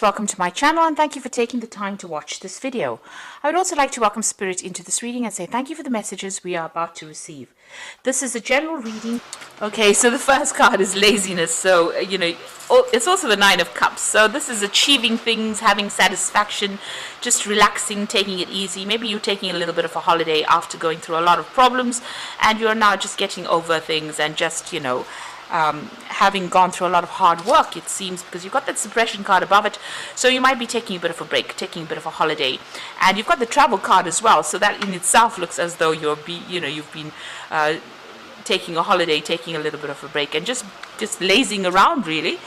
Welcome to my channel and thank you for taking the time to watch this video. I would also like to welcome Spirit into this reading and say thank you for the messages we are about to receive. This is a general reading. Okay, so the first card is laziness. So, it's also the Nine of Cups. So this is achieving things, having satisfaction, just relaxing, taking it easy. Maybe you're taking a little bit of a holiday after going through a lot of problems and you're now just getting over things and just, having gone through a lot of hard work, it seems, because you've got that suppression card above it. So you might be taking a bit of a break, taking a bit of a holiday. And you've got the travel card as well. So that in itself looks as though you've been taking a holiday, taking a little bit of a break, and just lazing around, really.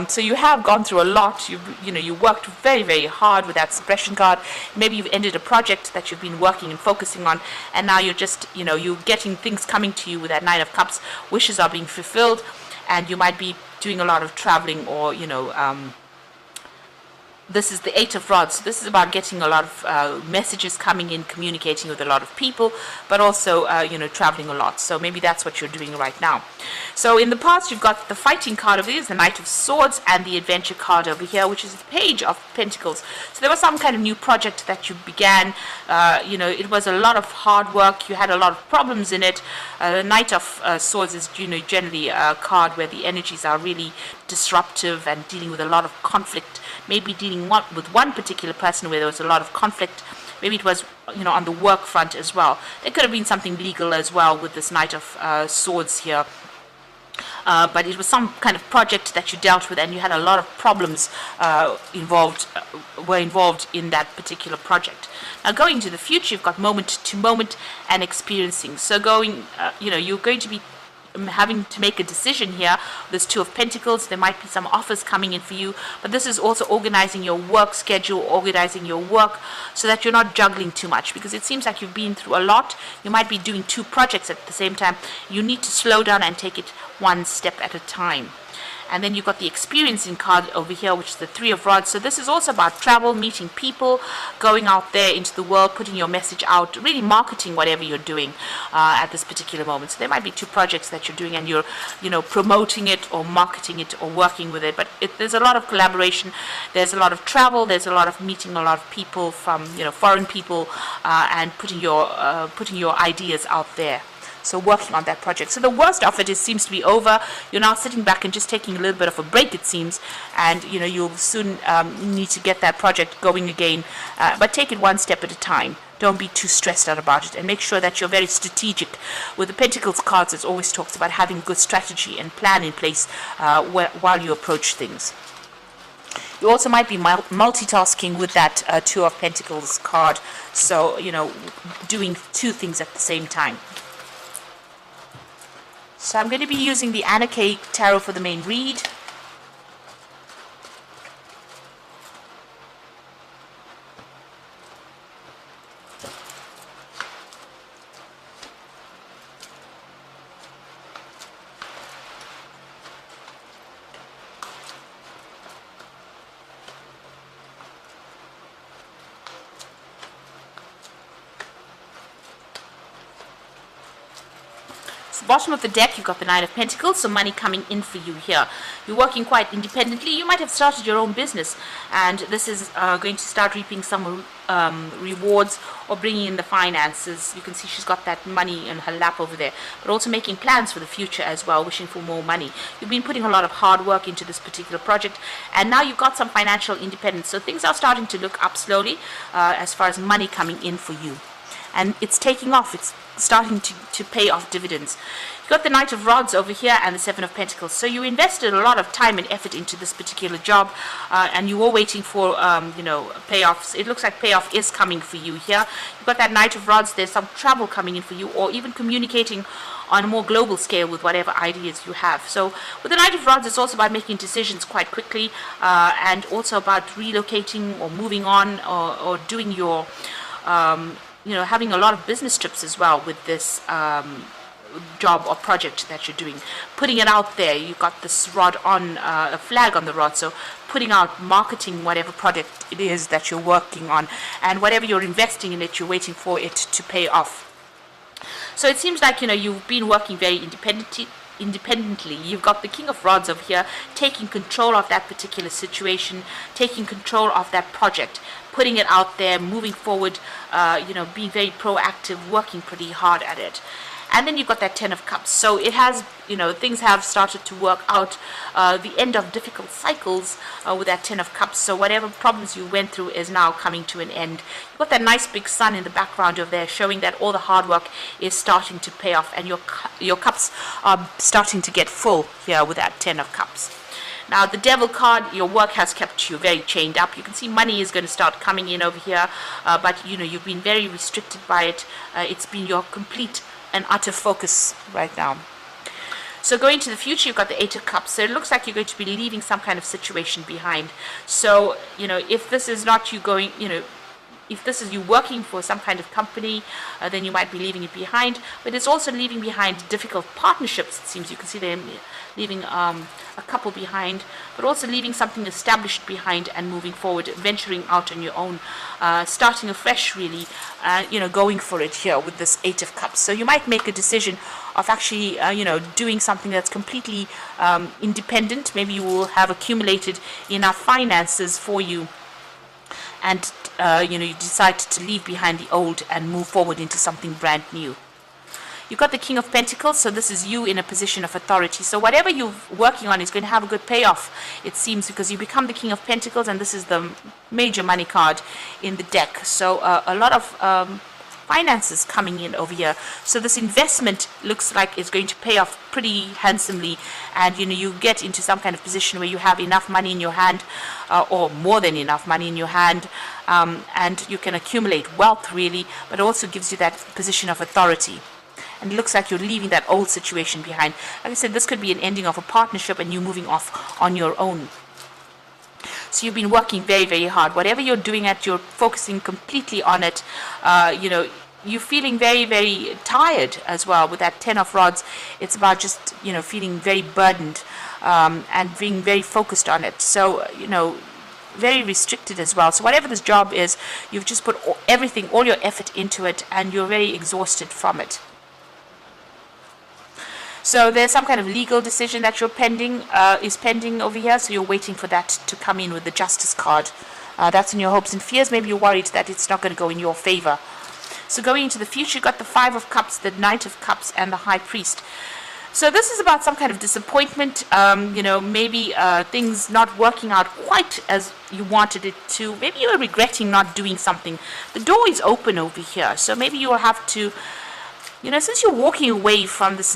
So you have gone through a lot. You worked very, very hard with that suppression card. Maybe you've ended a project that you've been working and focusing on, and now you're just, you're getting things coming to you with that Nine of Cups. Wishes are being fulfilled, and you might be doing a lot of traveling, or this is the Eight of Rods. So this is about getting a lot of messages coming in, communicating with a lot of people, but also, traveling a lot. So maybe that's what you're doing right now. So in the past, you've got the fighting card over here, the Knight of Swords, and the adventure card over here, which is the Page of Pentacles. So there was some kind of new project that you began. It was a lot of hard work. You had a lot of problems in it. Knight of Swords is, generally a card where the energies are really disruptive and dealing with a lot of conflict. Maybe dealing with one particular person where there was a lot of conflict. Maybe it was, on the work front as well. There could have been something legal as well with this Knight of Swords here. But it was some kind of project that you dealt with, and you had a lot of problems involved in that particular project. Now, going to the future, you've got moment to moment and experiencing. So you're going to be having to make a decision here. There's Two of Pentacles. There might be some offers coming in for you, but this is also organizing your work schedule, organizing your work so that you're not juggling too much, because it seems like you've been through a lot. You might be doing two projects at the same time. You need to slow down and take it one step at a time. And then you've got the experiencing card over here, which is the Three of Rods. So this is also about travel, meeting people, going out there into the world, putting your message out, really marketing whatever you're doing at this particular moment. So there might be two projects that you're doing and you're, promoting it or marketing it or working with it. But there's a lot of collaboration. There's a lot of travel. There's a lot of meeting a lot of people from, foreign people and putting your ideas out there. So working on that project. So the worst of it seems to be over. You're now sitting back and just taking a little bit of a break, it seems. And, you'll soon need to get that project going again. But take it one step at a time. Don't be too stressed out about it. And make sure that you're very strategic. With the Pentacles cards, it always talks about having good strategy and plan in place while you approach things. You also might be multitasking with that Two of Pentacles card. So, doing two things at the same time. So I'm going to be using the Anna K Tarot for the main read. Bottom of the deck, you've got the Nine of Pentacles, so money coming in for you here. You're working quite independently. You might have started your own business, and this is going to start reaping some rewards or bringing in the finances. You can see she's got that money in her lap over there, but also making plans for the future as well, wishing for more money. You've been putting a lot of hard work into this particular project, and now you've got some financial independence. So things are starting to look up slowly as far as money coming in for you. And it's taking off. It's starting to pay off dividends. You've got the Knight of Rods over here and the Seven of Pentacles. So you invested a lot of time and effort into this particular job, and you were waiting for, payoffs. It looks like payoff is coming for you here. You've got that Knight of Rods. There's some travel coming in for you, or even communicating on a more global scale with whatever ideas you have. So with the Knight of Rods, it's also about making decisions quite quickly, and also about relocating or moving on, or doing your having a lot of business trips as well with this job or project that you're doing. Putting it out there. You've got this rod on, a flag on the rod, so putting out, marketing whatever project it is that you're working on, and whatever you're investing in it, you're waiting for it to pay off. So it seems like, you've been working very independently, independently. You've got the King of Rods over here taking control of that particular situation, taking control of that project, putting it out there, moving forward, being very proactive, working pretty hard at it. And then you've got that Ten of Cups. So it has, things have started to work out. The end of difficult cycles with that Ten of Cups. So whatever problems you went through is now coming to an end. You've got that nice big sun in the background over there, showing that all the hard work is starting to pay off, and your cups are starting to get full here with that Ten of Cups. Now the Devil card, your work has kept you very chained up. You can see money is going to start coming in over here, but you've been very restricted by it. It's been your complete and utter focus right now. So going to the future, you've got the Eight of Cups. So it looks like you're going to be leaving some kind of situation behind. So, if this is not you going, if this is you working for some kind of company, then you might be leaving it behind. But it's also leaving behind difficult partnerships, it seems. You can see them leaving a couple behind, but also leaving something established behind and moving forward, venturing out on your own, starting afresh, really, going for it here with this Eight of Cups. So you might make a decision of actually, doing something that's completely independent. Maybe you will have accumulated enough finances for you, and you decide to leave behind the old and move forward into something brand new. You've got the King of Pentacles, so this is you in a position of authority. So whatever you're working on is going to have a good payoff, it seems, because you become the King of Pentacles, and this is the major money card in the deck. So a lot of finances coming in over here. So this investment looks like it's going to pay off pretty handsomely, and you get into some kind of position where you have enough money in your hand, or more than enough money in your hand, and you can accumulate wealth, really, but it also gives you that position of authority. And it looks like you're leaving that old situation behind. Like I said, this could be an ending of a partnership and you moving off on your own. So you've been working very, very hard. Whatever you're doing you're focusing completely on it. You're feeling very, very tired as well with that Ten of Rods. It's about just, feeling very burdened, and being very focused on it. So, very restricted as well. So whatever this job is, you've just put everything, all your effort into it, and you're very exhausted from it. So there's some kind of legal decision that you're is pending over here. So you're waiting for that to come in with the Justice card. That's in your hopes and fears. Maybe you're worried that it's not going to go in your favor. So going into the future, you've got the Five of Cups, the Knight of Cups, and the High Priest. So this is about some kind of disappointment, maybe things not working out quite as you wanted it to. Maybe you're regretting not doing something. The door is open over here. So maybe you'll have to, since you're walking away from this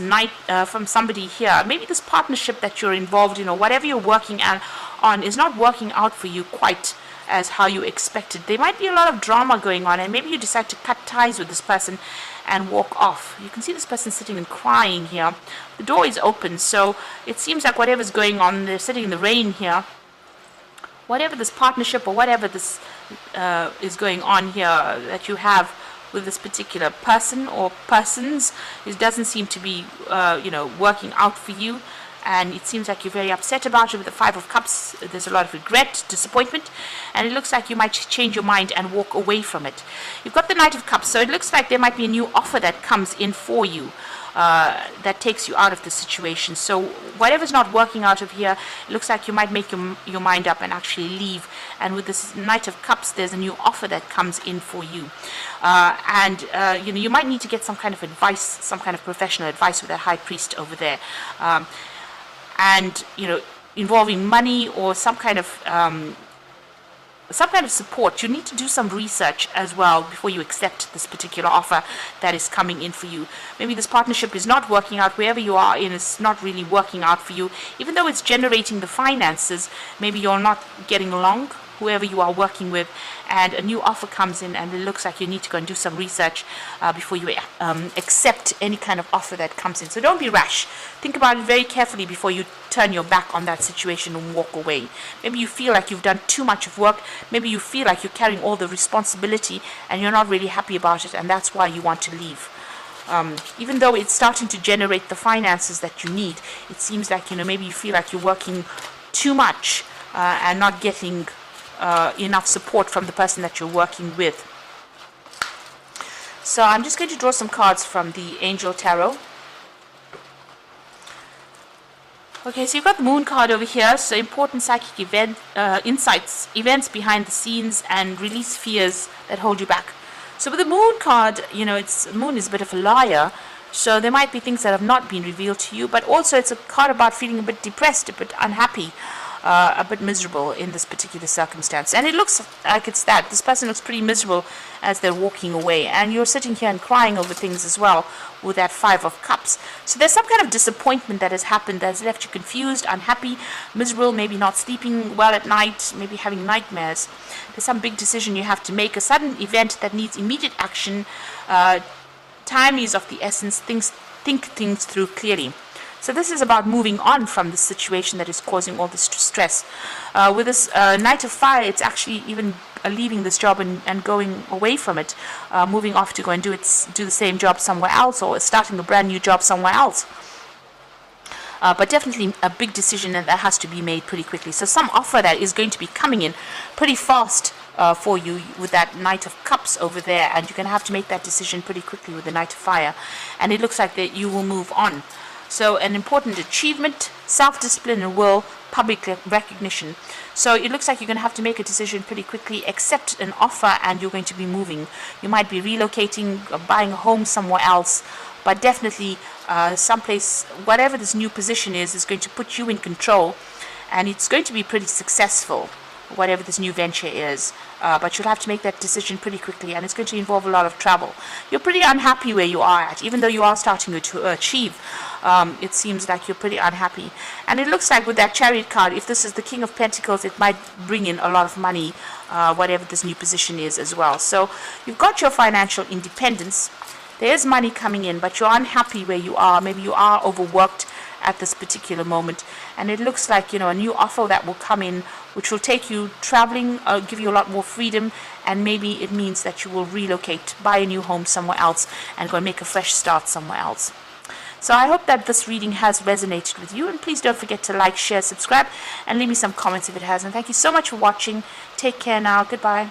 from somebody here, maybe this partnership that you're involved in, or whatever you're working on is not working out for you quite as how you expected. There might be a lot of drama going on, and maybe you decide to cut ties with this person and walk off. You can see this person sitting and crying here. The door is open, so it seems like whatever's going on, they're sitting in the rain here. Whatever this partnership or whatever this is going on here that you have with this particular person or persons, it doesn't seem to be working out for you, and it seems like you're very upset about it. With the Five of Cups, there's a lot of regret, disappointment, and it looks like you might change your mind and walk away from it. You've got the Knight of Cups, so it looks like there might be a new offer that comes in for you, that takes you out of the situation. So whatever's not working out of here, it looks like you might make your mind up and actually leave. And with this Knight of Cups, there's a new offer that comes in for you. You might need to get some kind of advice, some kind of professional advice with that High Priest over there. Involving money or some kind of support. You need to do some research as well before you accept this particular offer that is coming in for you. Maybe this partnership is not working out. Wherever you are in, it's not really working out for you. Even though it's generating the finances, maybe you're not getting along, whoever you are working with, and a new offer comes in, and it looks like you need to go and do some research before you accept any kind of offer that comes in. So don't be rash. Think about it very carefully before you turn your back on that situation and walk away. Maybe you feel like you've done too much of work. Maybe you feel like you're carrying all the responsibility and you're not really happy about it, and that's why you want to leave. Even though it's starting to generate the finances that you need, it seems like, maybe you feel like you're working too much and not getting enough support from the person that you're working with. So I'm just going to draw some cards from the Angel Tarot. Okay, so you've got the moon card over here. So important psychic insights, events behind the scenes, and release fears that hold you back. So with the moon card, moon is a bit of a liar. So there might be things that have not been revealed to you, but also it's a card about feeling a bit depressed, a bit unhappy, a bit miserable in this particular circumstance. And it looks like it's that. This person looks pretty miserable as they're walking away. And you're sitting here and crying over things as well with that Five of Cups. So there's some kind of disappointment that has happened that has left you confused, unhappy, miserable, maybe not sleeping well at night, maybe having nightmares. There's some big decision you have to make, a sudden event that needs immediate action. Time is of the essence. Think things through clearly. So this is about moving on from the situation that is causing all this stress. With this Knight of Fire, it's actually even leaving this job and going away from it, moving off to go and do the same job somewhere else, or starting a brand new job somewhere else. But definitely a big decision that has to be made pretty quickly. So some offer that is going to be coming in pretty fast for you with that Knight of Cups over there, and you're going to have to make that decision pretty quickly with the Knight of Fire. And it looks like that you will move on. So an important achievement, self-discipline and will, public recognition. So it looks like you're going to have to make a decision pretty quickly, accept an offer, and you're going to be moving. You might be relocating, buying a home somewhere else, but definitely someplace, whatever this new position is going to put you in control, and it's going to be pretty successful, whatever this new venture is. But you'll have to make that decision pretty quickly, and it's going to involve a lot of travel. You're pretty unhappy where you are at, even though you are starting to achieve. It seems like you're pretty unhappy. And it looks like with that Chariot card, if this is the King of Pentacles, it might bring in a lot of money, whatever this new position is as well. So you've got your financial independence. There's money coming in, but you're unhappy where you are. Maybe you are overworked at this particular moment, and it looks like a new offer that will come in, which will take you traveling, give you a lot more freedom, and maybe it means that you will relocate, buy a new home somewhere else, and go and make a fresh start somewhere else. So I hope that this reading has resonated with you, and please don't forget to like, share, subscribe, and leave me some comments if it has. And thank you so much for watching. Take care now. Goodbye.